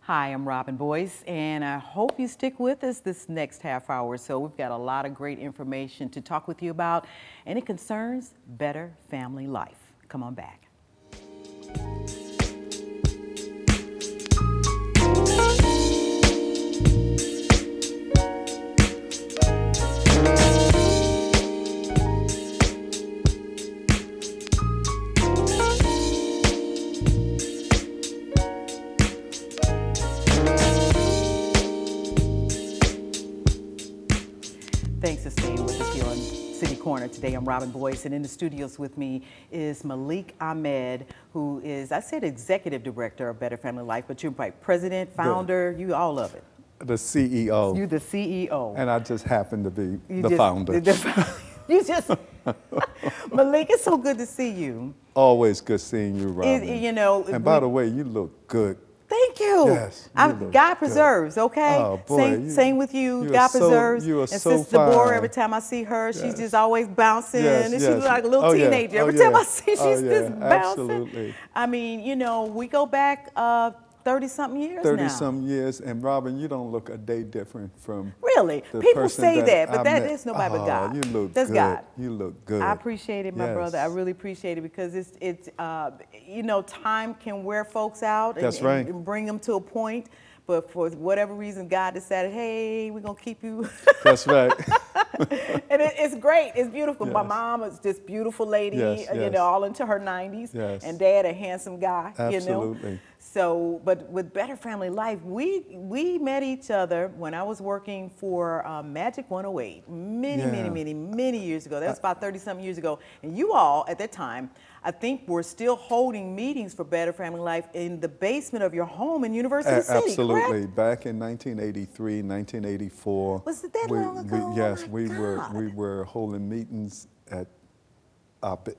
Hi, I'm Robin Boyce, and I hope you stick with us this next half hour or so. We've got a lot of great information to talk with you about, and it concerns better family life. Come on back. Thanks for staying with us here on City Corner today. I'm Robin Boyce, and in the studios with me is Malik Ahmed, who is, I said executive director of Better Family Life, but you're like president, founder, you all of it. The CEO. You're the CEO. And I just happen to be the founder. You just, Malik, it's so good to see you. Always good seeing you, Robin. You know, and by the way, you look good. Thank you. Yes, God preserves, okay? Oh, boy, same with you. God preserves. You are and so Sister Deborah, fine. every time I see her, Yes. she's just always bouncing. Yes, and yes. she's like a little teenager. Every time I see her, she's just bouncing. Absolutely. I mean, you know, we go back 30-something years 30-some years. And Robin, you don't look a day different from Really? the People person say that, but I that met. is nobody but God. You look That's good. God. You look good. I appreciate it, my Yes. brother. I really appreciate it because it's you know, time can wear folks out That's right. and bring them to a point. But for whatever reason, God decided, hey, we're going to keep you. That's right. And it's great. It's beautiful. Yes. My mom is this beautiful lady, Yes, you yes. know, all into her 90s. Yes. And Dad, a handsome guy, Absolutely. you know. So, but with Better Family Life, we met each other when I was working for Magic 108 many years ago. That was about 30-something years ago. And you all, at that time, I think were still holding meetings for Better Family Life in the basement of your home in University City, Absolutely. correct? Back in 1983, 1984. Was it that long ago? Yes, Oh, we God. were holding meetings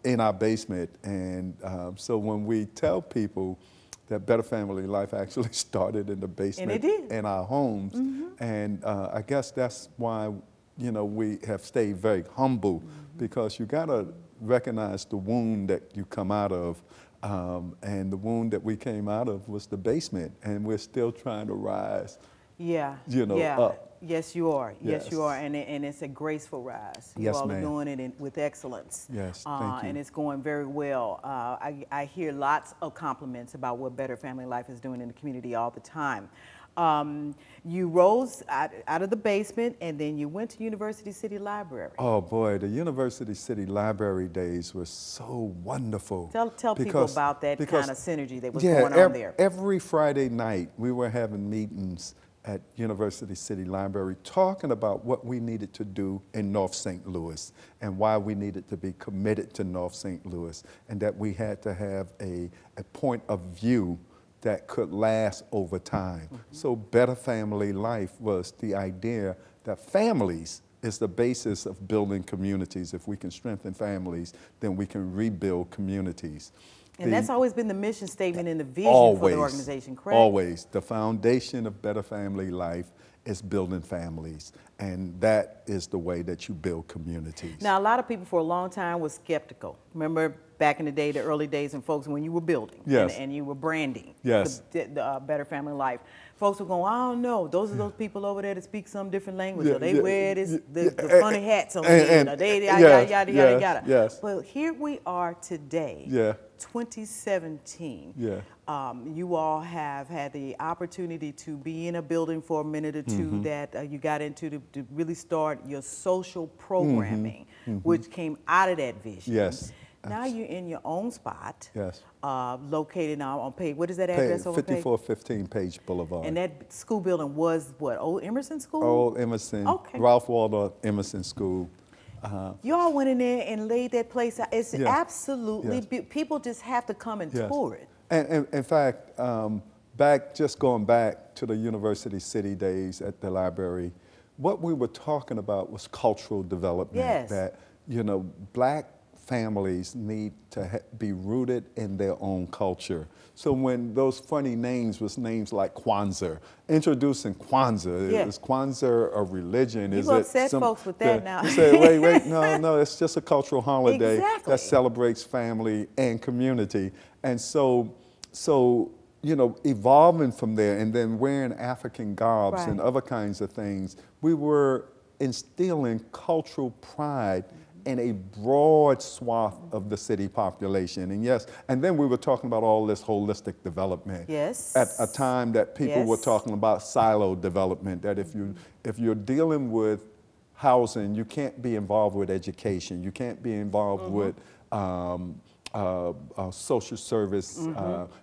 in our basement. And so when we tell people that Better Family Life actually started in the basement And it did. in our homes. And I guess that's why, you know, we have stayed very humble because you got to recognize the wound that you come out of. And the wound that we came out of was the basement. And we're still trying to rise, you know, up. Yes, you are. Yes, Yes. you are. And it's a graceful rise. You Yes, all ma'am. are doing it with excellence. Yes, thank you. And it's going very well. I hear lots of compliments about what Better Family Life is doing in the community all the time. You rose out of the basement, and then you went to University City Library. Oh boy, the University City Library days were so wonderful. Tell people about that kind of synergy that was going on there. Every Friday night we were having meetings at University City Library talking about what we needed to do in North St. Louis and why we needed to be committed to North St. Louis and that we had to have a point of view that could last over time. So Better Family Life was the idea that families is the basis of building communities. If we can strengthen families, then we can rebuild communities. And that's always been the mission statement and the vision for the organization, correct? Always. The foundation of Better Family Life is building families, and that is the way that you build communities. Now, a lot of people for a long time were skeptical. Remember back in the day, the early days, and folks, when you were building and you were branding the Better Family Life, folks were going, I don't know, those are those people over there that speak some different language, or they wear the funny hats on their head, or they yada, yada. Yes. But here we are today, 2017. You all have had the opportunity to be in a building for a minute or two that you got into to really start your social programming, which came out of that vision. Yes. Now you're in your own spot, Yes. located now on Page. What is that address over Page? 5415 Page Boulevard. And that school building was what, Old Emerson School? Old Emerson, Okay. Ralph Waldo Emerson School. You all went in there and laid that place out. It's absolutely, people just have to come and tour it. And in fact, going back to the University City days at the library, what we were talking about was cultural development. Yes. That, you know, black families need to be rooted in their own culture. So when those funny names was names like Kwanzaa, introducing Kwanzaa, is Kwanzaa a religion? You upset folks with that now. You say, wait, no, it's just a cultural holiday that celebrates family and community. And so you know, evolving from there and then wearing African garbs and Right. other kinds of things, we were instilling cultural pride in a broad swath of the city population. And yes, and then we were talking about all this holistic development. Yes. At a time that people were Yes. talking about silo development, that if you're dealing with housing, you can't be involved with education, you can't be involved with social service,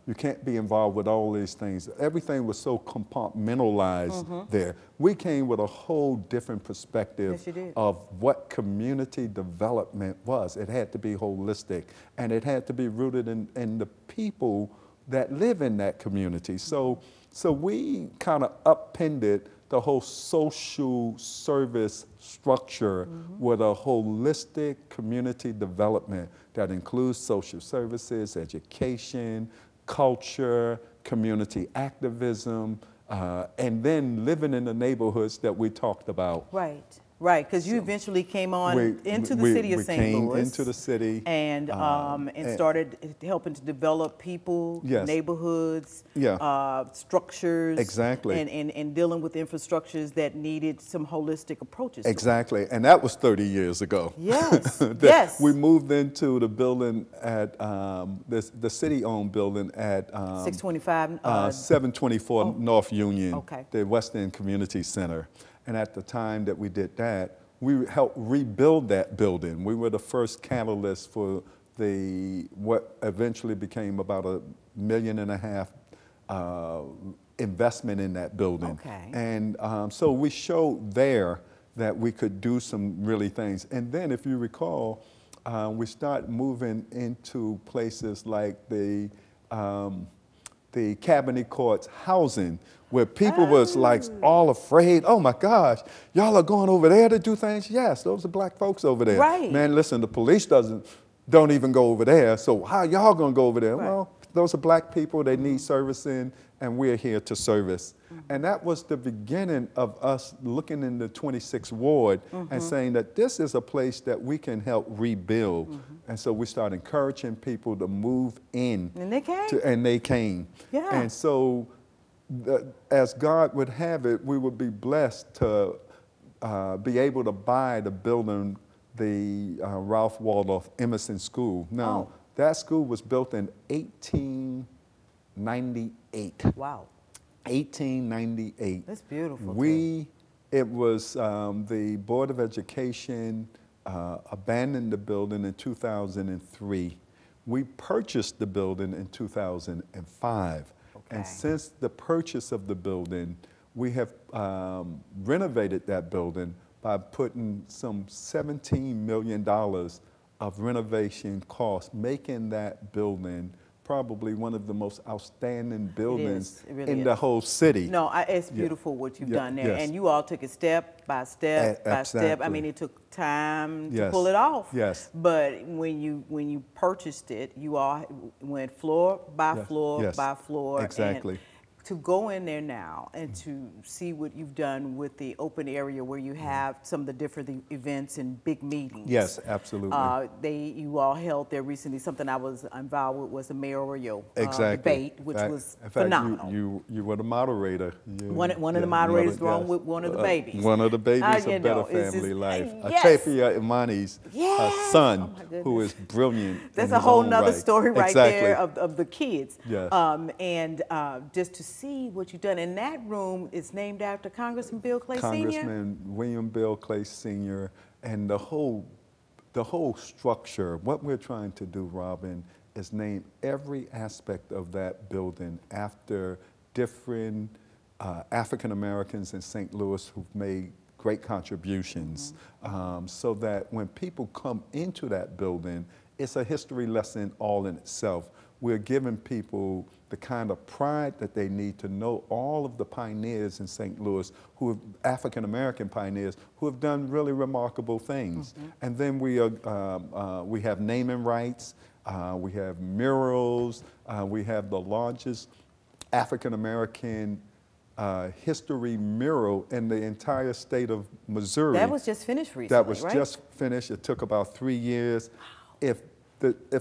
you can't be involved with all these things. Everything was so compartmentalized there. We came with a whole different perspective Yes, you did. of what community development was. It had to be holistic, and it had to be rooted in the people that live in that community. So we kind of upended the whole social service structure with a holistic community development that includes social services, education, culture, community activism, and then living in the neighborhoods that we talked about. Right. Right, because you eventually came on into the city of St. came Louis. into the city. And started helping to develop people, Yes. neighborhoods, Yeah. structures. Exactly. And dealing with infrastructures that needed some holistic approaches to it. Exactly, and that was 30 years ago. Yes, That yes. We moved into the building at, the city-owned building at 625. 724 North Union, Okay. the West End Community Center. And at the time that we did that, we helped rebuild that building. We were the first catalyst for what eventually became about $1.5 million investment in that building. Okay. And so we showed there that we could do some really things. And then if you recall, we started moving into places like the Cabinet Courts housing, where people was like all afraid. Oh my gosh, y'all are going over there to do things? Yes, those are black folks over there. Right. Man, listen, the police don't even go over there. So how y'all gonna go over there? Right. Well, those are black people, they need servicing, and we're here to service. And that was the beginning of us looking in the 26th Ward and saying that this is a place that we can help rebuild. And so we started encouraging people to move in. And they came. And they came. Yeah. And so as God would have it, we would be blessed to be able to buy the building, the Ralph Waldorf Emerson School. Now, that school was built in 1898. Wow. 1898. That's beautiful. It was the Board of Education abandoned the building in 2003. We purchased the building in 2005. Okay. And since the purchase of the building, we have renovated that building by putting some $17 million of renovation costs, making that building probably one of the most outstanding buildings It really in is. the whole city. No, it's beautiful what you've done there. Yes. And you all took it step by step by step. I Exactly. mean, it took time to Yes. pull it off. Yes. But when you purchased it, you all went floor by Yes. floor Yes. by floor. Exactly. And to go in there now and to see what you've done with the open area where you have some of the different events and big meetings. Yes, absolutely. You all held there recently. Something I was involved with was the mayoral Exactly. debate, which was phenomenal. You were the moderator. One of the moderators along with one of the babies. One of the babies You of know, Better it's Family just- Life. yes. Chafia Imani's Yes. son, Oh, my goodness. who is brilliant. That's in a his whole own nother right. story right Exactly. there of the kids. Yes. And just to see what you've done. And that room is named after Congressman Bill Clay Sr. Congressman William Bill Clay Sr. and the whole structure. What we're trying to do, Robin, is name every aspect of that building after different African Americans in St. Louis who've made great contributions, so that when people come into that building, it's a history lesson all in itself. We're giving people the kind of pride that they need to know all of the pioneers in St. Louis, who have African-American pioneers, who have done really remarkable things. And then we have naming rights, we have murals, we have the largest African-American history mural in the entire state of Missouri. That was just finished recently, That was right? just finished. It took about 3 years. If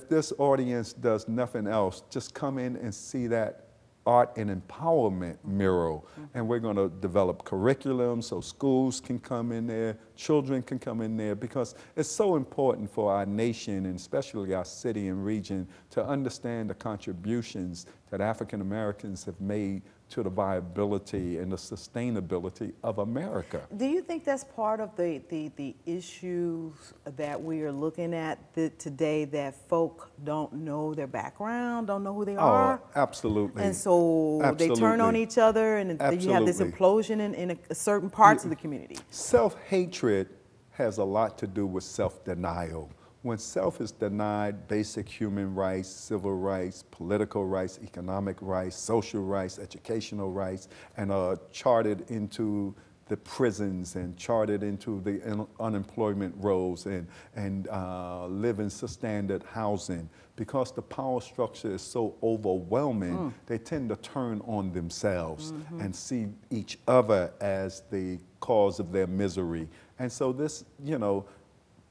this audience does nothing else, just come in and see that art and empowerment mural. And we're going to develop curriculum so schools can come in there, children can come in there, because it's so important for our nation, and especially our city and region, to understand the contributions that African Americans have made to the viability and the sustainability of America. Do you think that's part of the issues that we are looking at today, that folk don't know their background, don't know who they are? Oh, absolutely. And so they turn on each other, and you have this implosion in certain parts of the community. Self-hatred has a lot to do with self-denial. When self is denied basic human rights, civil rights, political rights, economic rights, social rights, educational rights, and are charted into the prisons and charted into the unemployment rolls and live in substandard housing, because the power structure is so overwhelming, they tend to turn on themselves and see each other as the cause of their misery. And so this, you know,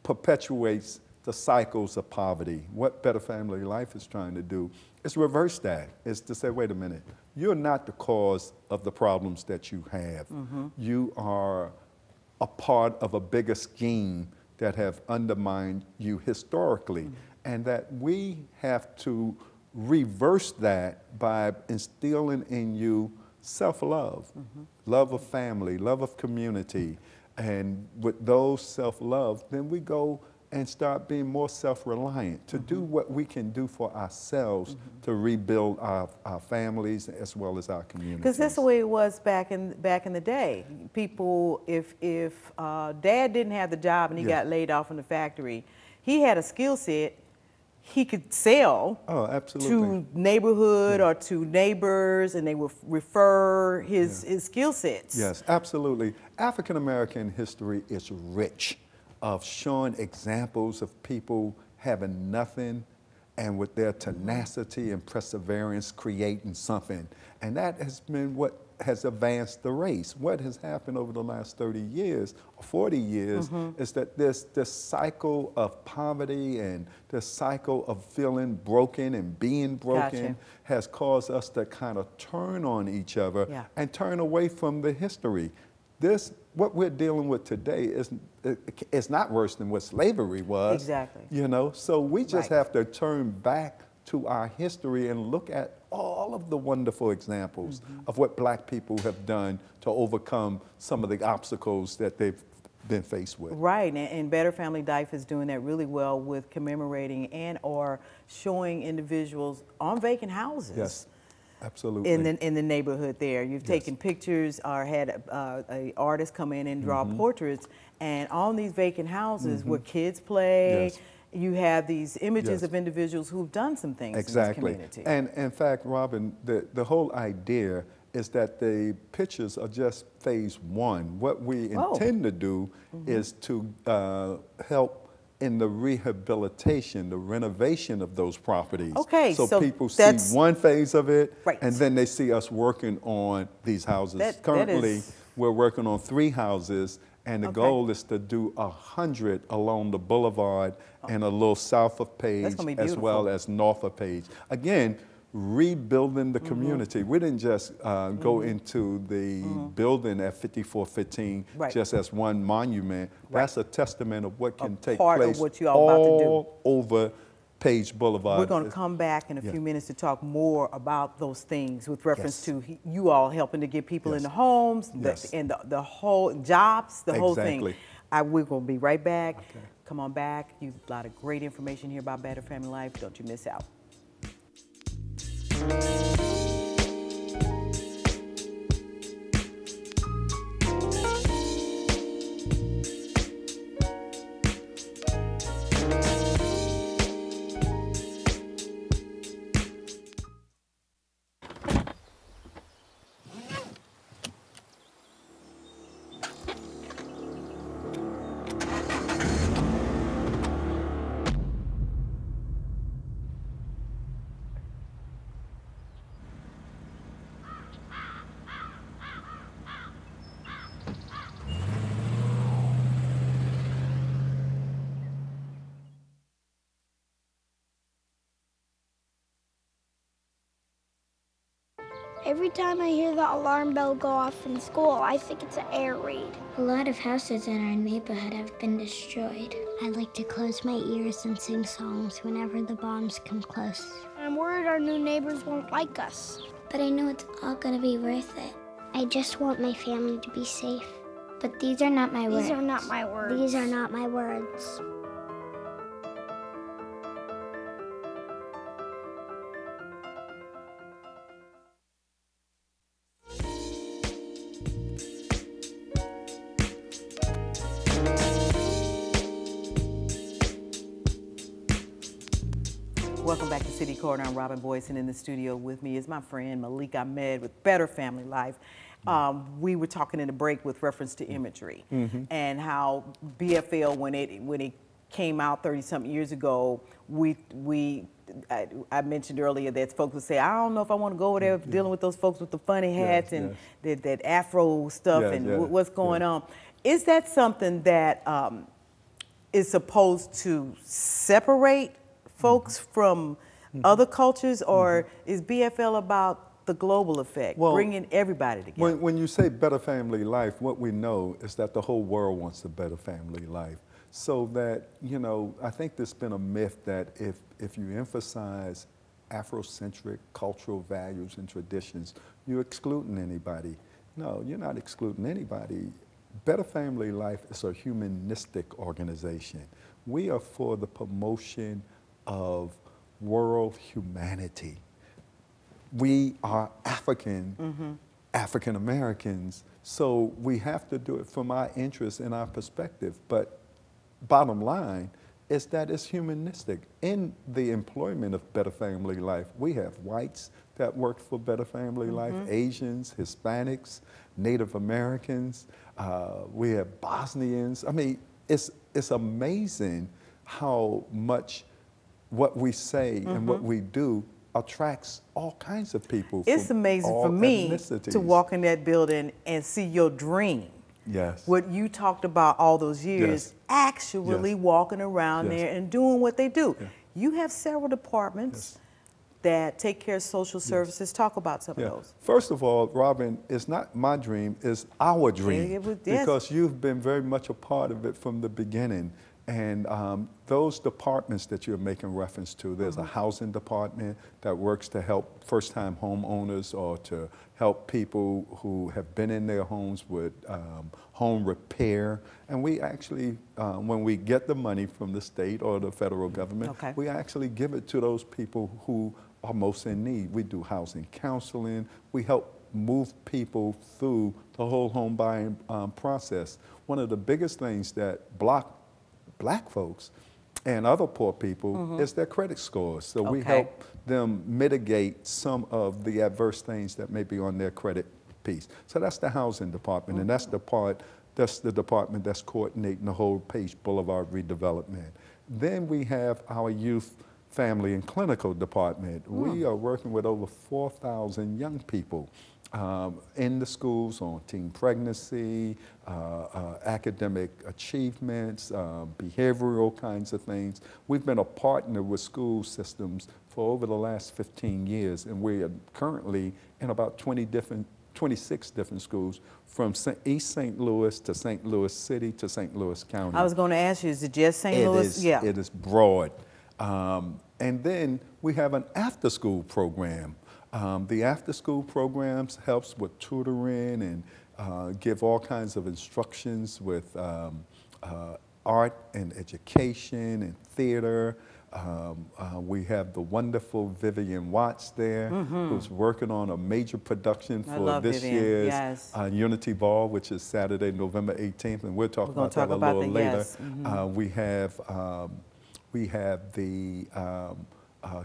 perpetuates the cycles of poverty. What Better Family Life is trying to do is reverse that, is to say, wait a minute, you're not the cause of the problems that you have. You are a part of a bigger scheme that have undermined you historically, and that we have to reverse that by instilling in you self-love, love of family, love of community. And with those self-love, then we go and start being more self-reliant to do what we can do for ourselves to rebuild our families as well as our communities. Because that's the way it was back in the day. People, if Dad didn't have the job and he got laid off from the factory, he had a skill set he could sell to neighborhood or to neighbors, and they would refer his skill sets. Yes, absolutely. African American history is rich of showing examples of people having nothing and with their tenacity and perseverance creating something. And that has been what has advanced the race. What has happened over the last 30 years or 40 years is that this cycle of poverty and this cycle of feeling broken and being broken has caused us to kind of turn on each other and turn away from the history. What we're dealing with today is not worse than what slavery was. Exactly. You know, so we just have to turn back to our history and look at all of the wonderful examples of what Black people have done to overcome some of the obstacles that they've been faced with. Right, and Better Family Life is doing that really well with commemorating and or showing individuals on vacant houses. Yes. Absolutely. In the neighborhood there. You've taken pictures or had a artist come in and draw portraits, and on these vacant houses where kids play, you have these images of individuals who've done some things in this community. And in fact, Robin, the whole idea is that the pictures are just phase one. What we intend to do is to help in the rehabilitation, the renovation of those properties. Okay, so people see one phase of it, and then they see us working on these houses. Currently, we're working on 3 houses, and the goal is to do 100 along the boulevard and a little south of Page, as well as north of Page. Again, rebuilding the community. We didn't just go into the building at 5415 just as one monument. That's a testament of what can take place all over Page Boulevard. We're going to come back in a few minutes to talk more about those things with reference to you all helping to get people into homes and the whole jobs, the whole thing. We're going to be right back. Come on back. You've got a lot of great information here about Better Family Life. Don't you miss out. Every time I hear the alarm bell go off in school, I think it's an air raid. A lot of houses in our neighborhood have been destroyed. I like to close my ears and sing songs whenever the bombs come close. I'm worried our new neighbors won't like us. But I know it's all gonna be worth it. I just want my family to be safe. But these are not my words. These are not my words. These are not my words. Welcome back to City Corner. I'm Robin Boyce, and in the studio with me is my friend Malik Ahmed with Better Family Life. We were talking in the break with reference to imagery and how BFL, when it came out 30-something years ago, I mentioned earlier that folks would say, I don't know if I want to go over there dealing with those folks with the funny hats and that Afro stuff what's going on. Is that something that is supposed to separate folks from other cultures, or is BFL about the global effect, bringing everybody together? When you say better family life, what we know is that the whole world wants a better family life. So that, you know, I think there's been a myth that if you emphasize Afrocentric cultural values and traditions, you're excluding anybody. No, you're not excluding anybody. Better Family Life is a humanistic organization. We are for the promotion of world humanity. We are African Americans, so we have to do it from our interests and our perspective. But bottom line is that it's humanistic. In the employment of Better Family Life, we have whites that work for Better Family Life, Asians, Hispanics, Native Americans, we have Bosnians. I mean, it's amazing how much what we say and what we do attracts all kinds of people. It's amazing for me to walk in that building and see your dream. Yes. What you talked about all those years, actually walking around there and doing what they do. You have several departments that take care of social services. Talk about some of those. First of all, Robin, it's not my dream, it's our dream. Because you've been very much a part of it from the beginning. And those departments that you're making reference to, there's a housing department that works to help first-time homeowners or to help people who have been in their homes with home repair. And we actually, when we get the money from the state or the federal government, we actually give it to those people who are most in need. We do housing counseling. We help move people through the whole home buying process. One of the biggest things that block Black folks and other poor people is their credit scores. So we help them mitigate some of the adverse things that may be on their credit piece. So that's the housing department, and that's the department that's coordinating the whole Page Boulevard redevelopment. Then we have our youth, family, and clinical department. We are working with over 4,000 young people in the schools on teen pregnancy, academic achievements, behavioral kinds of things. We've been a partner with school systems for over the last 15 years, and we are currently in about 26 different schools, from East St. Louis to St. Louis City to St. Louis County. I was going to ask you, is it just St. Louis? It is broad. And then we have an after-school program. The after-school programs helps with tutoring and give all kinds of instructions with art and education and theater. We have the wonderful Vivian Watts there, who's working on a major production for this year's Unity Ball, which is Saturday, November 18th, and we'll talk about that a little later. We have the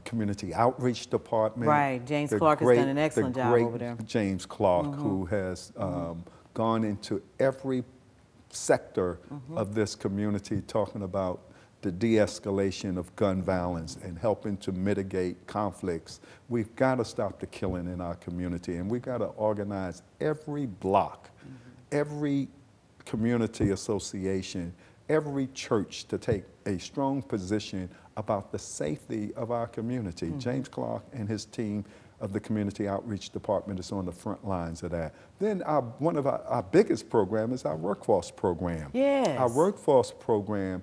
community outreach department. Right, James Clark has done an excellent job over there. James Clark, who has gone into every sector of this community, talking about the de-escalation of gun violence and helping to mitigate conflicts. We've got to stop the killing in our community, and we've got to organize every block, every community association, every church to take a strong position about the safety of our community. James Clark and his team of the Community Outreach Department is on the front lines of that. Then one of our biggest programs is our workforce program. Yes. Our workforce program,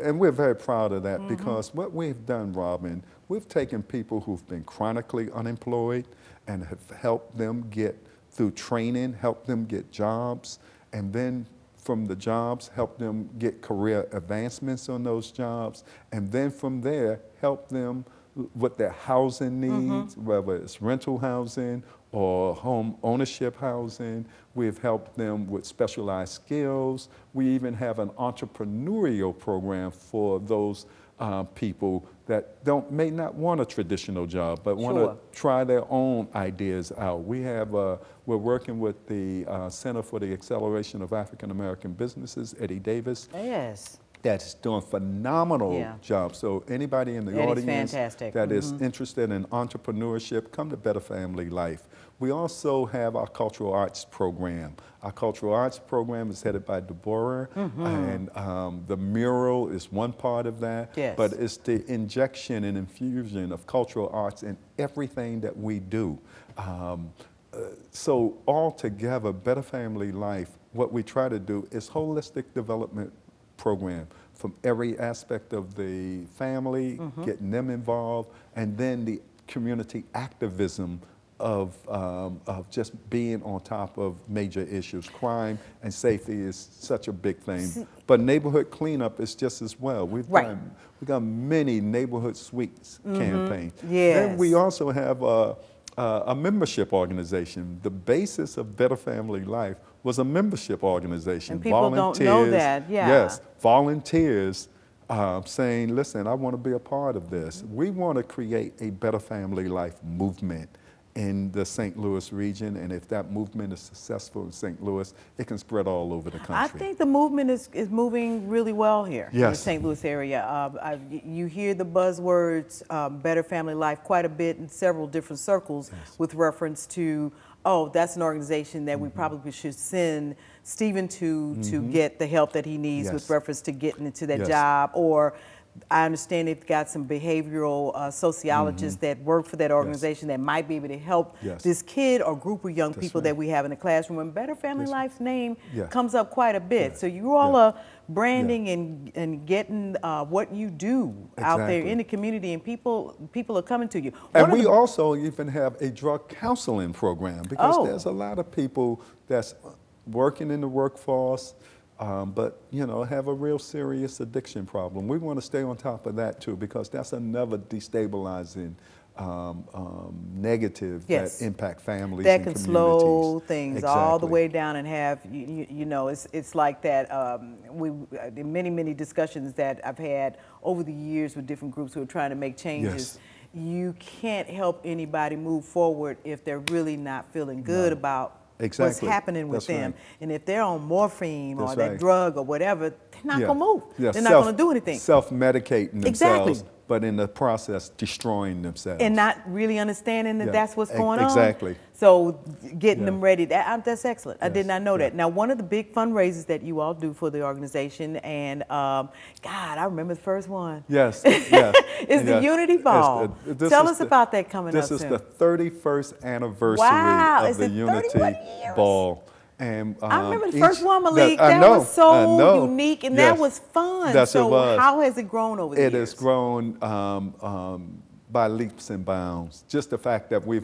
and we're very proud of that because what we've done, Robin, we've taken people who've been chronically unemployed and have helped them get through training, helped them get jobs, and then from the jobs, help them get career advancements on those jobs, and then from there, help them with their housing needs, whether it's rental housing or home ownership housing. We've helped them with specialized skills. We even have an entrepreneurial program for those people that may not want a traditional job, but want to try their own ideas out. We have, we're working with the Center for the Acceleration of African American Businesses, Eddie Davis. Yes. That's doing phenomenal job. So anybody in the audience that is interested in entrepreneurship, come to Better Family Life. We also have our cultural arts program. Our cultural arts program is headed by Deborah, and the mural is one part of that, but it's the injection and infusion of cultural arts in everything that we do. So all together, Better Family Life, what we try to do is holistic development program from every aspect of the family, getting them involved, and then the community activism of just being on top of major issues. Crime and safety is such a big thing, but neighborhood cleanup is just as well. We've done many neighborhood sweeps campaigns. Then we also have a membership organization. The basis of Better Family Life was a membership organization. And people don't know that, Yes, volunteers saying, listen, I want to be a part of this. We want to create a Better Family Life movement in the St. Louis region, and if that movement is successful in St. Louis, it can spread all over the country. I think the movement is moving really well here in the St. Louis area. You hear the buzzwords Better Family Life quite a bit in several different circles with reference to, oh, that's an organization that we probably should send Stephen to get the help that he needs with reference to getting into that job, or I understand they've got some behavioral sociologists that work for that organization that might be able to help this kid or group of young people that we have in the classroom. And Better Family Life's name comes up quite a bit. So you all are branding and getting what you do out there in the community, and people are coming to you. And we also even have a drug counseling program, because there's a lot of people that's working in the workforce, but have a real serious addiction problem. We want to stay on top of that too, because that's another destabilizing negative that impact families that and can communities. Slow things all the way down and have it's like that. Many discussions that I've had over the years with different groups who are trying to make changes. You can't help anybody move forward if they're really not feeling good about what's happening with them. And if they're on morphine or that drug or whatever, they're not going to move. They're not going to do anything. Self-medicating themselves, but in the process destroying themselves. And not really understanding that that's what's going on. So getting them ready, that's excellent. I did not know that. Now, one of the big fundraisers that you all do for the organization, and God, I remember the first one. Is the Unity Ball. Tell us about that coming up soon. This is the 31st anniversary of the Unity Ball. And, I remember the first one, Malik. That was so unique, and that was fun. So how has it grown over the years? It has grown by leaps and bounds. Just the fact that we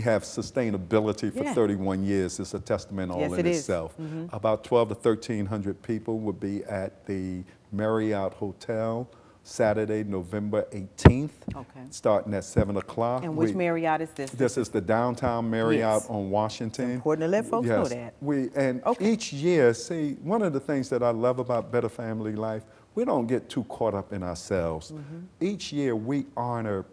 have sustainability for 31 years is a testament all in itself. About 1,200 to 1,300 people will be at the Marriott Hotel Saturday, November 18th, starting at 7 o'clock. And which Marriott is this? This is the downtown Marriott on Washington. It's important to let folks know that. Each year, see, one of the things that I love about Better Family Life, we don't get too caught up in ourselves. Each year, we honor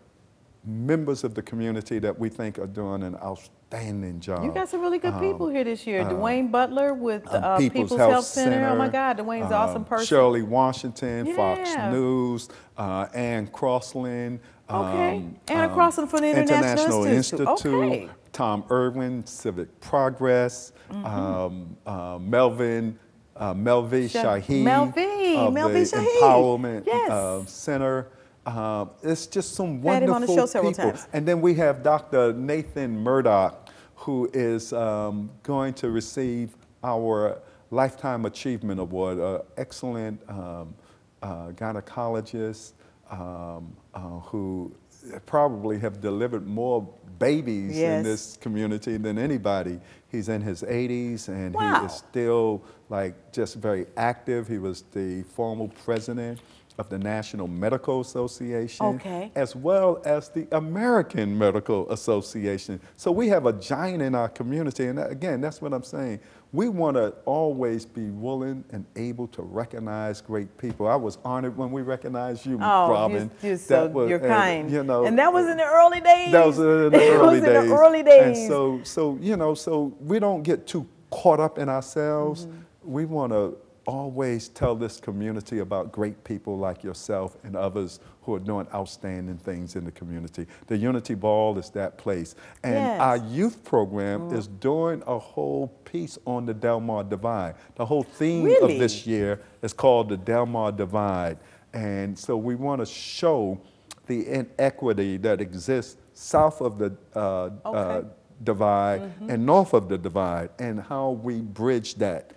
members of the community that we think are doing an outstanding job. You got some really good people here this year. Dwayne Butler with People's Health Center. Oh my God, Dwayne's an awesome person. Shirley Washington, Fox News, Ann Crossland. Ann Crossland for the International Institute. Tom Irwin, Civic Progress. Melvi Shaheed of the Empowerment Center. It's just some Had him wonderful on the show several people. times. And then we have Dr. Nathan Murdoch, who is going to receive our Lifetime Achievement Award, excellent gynecologist who probably have delivered more babies in this community than anybody. He's in his 80s and he is still like just very active. He was the former president of the National Medical Association, as well as the American Medical Association. So we have a giant in our community, and again, that's what I'm saying. We want to always be willing and able to recognize great people. I was honored when we recognized you, Robin. You're kind. You know, and that was in the early days. That was in the early days. In the early days. And so you know, so we don't get too caught up in ourselves. We want to always tell this community about great people like yourself and others who are doing outstanding things in the community. The Unity Ball is that place. And our youth program is doing a whole piece on the Delmar Divide. The whole theme of this year is called the Delmar Divide. And so we want to show the inequity that exists south of the divide and north of the divide, and how we bridge that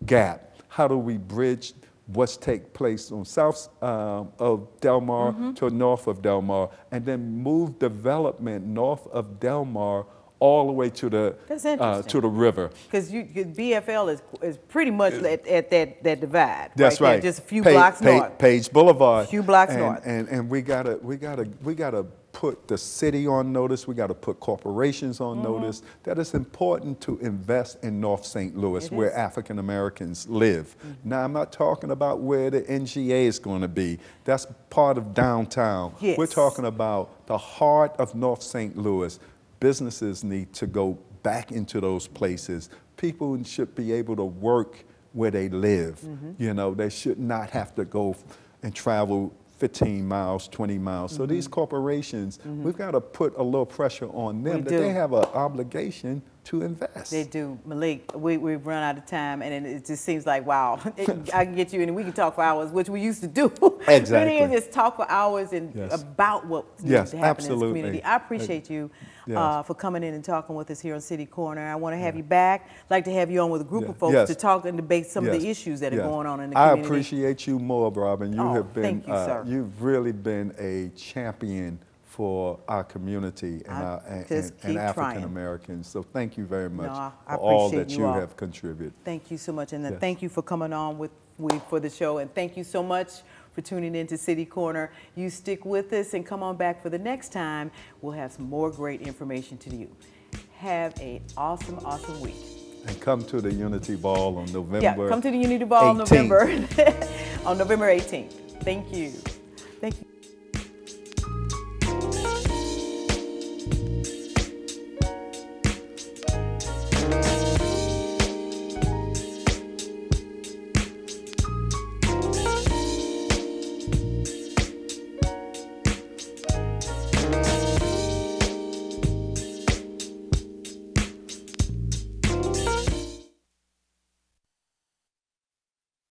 gap. How do we bridge what's take place on south of Delmar to north of Delmar, and then move development north of Delmar all the way to the river. Because BFL is pretty much at that divide. That's right. Just a few blocks north. Page Boulevard. A few blocks north. And we gotta put the city on notice. We gotta put corporations on notice that it's important to invest in North St. Louis, where African Americans live. Now, I'm not talking about where the NGA is going to be. That's part of downtown. We're talking about the heart of North St. Louis. Businesses need to go back into those places. People should be able to work where they live. You know, they should not have to go and travel 15 miles, 20 miles. So these corporations, we've got to put a little pressure on them that they have an obligation to invest. They do. Malik, we've run out of time, and it just seems like, wow, I can get you in and we can talk for hours, which we used to do. Exactly. Really, just talk for hours and about what needs to happen in this community. I appreciate you for coming in and talking with us here on City Corner. I want to have you back. I'd like to have you on with a group of folks to talk and debate some of the issues that are going on in the community. I appreciate you more, Robin. You have been, thank you, sir. You've really been a champion for our community and African Americans. So thank you very much for all that you have contributed. Thank you so much, and thank you for coming on for the show, and thank you so much for tuning in to City Corner. You stick with us and come on back for the next time. We'll have some more great information to you. Have an awesome, awesome week. And come to the Unity Ball on November come to the Unity Ball on November 18th. Thank you. Thank you.